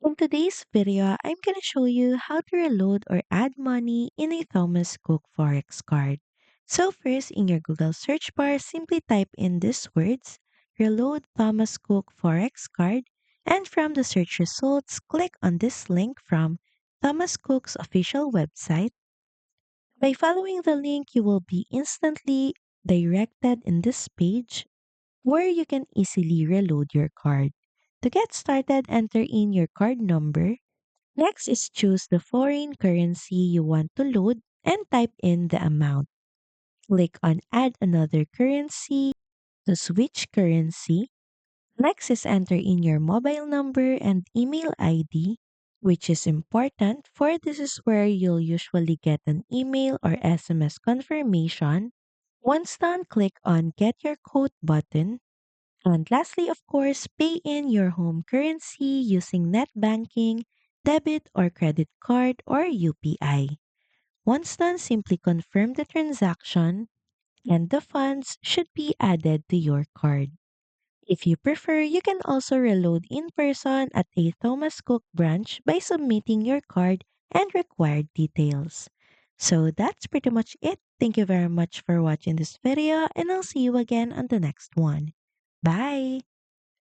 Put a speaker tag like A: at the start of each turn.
A: In today's video, I'm going to show you how to reload or add money in a Thomas Cook Forex card. So first, in your Google search bar, simply type in these words, reload Thomas Cook Forex Card, and from the search results, click on this link from Thomas Cook's official website. By following the link, you will be instantly directed in this page where you can easily reload your card. To get started, enter in your card number. Next is choose the foreign currency you want to load and type in the amount. Click on Add another currency to switch currency. Next is enter in your mobile number and email ID, which is important for this is where you'll usually get an email or SMS confirmation. Once done, click on Get Your Code button. And lastly, of course, pay in your home currency using net banking, debit or credit card, or UPI. Once done, simply confirm the transaction and the funds should be added to your card. If you prefer, you can also reload in person at a Thomas Cook branch by submitting your card and required details. So that's pretty much it. Thank you very much for watching this video and I'll see you again on the next one. Bye!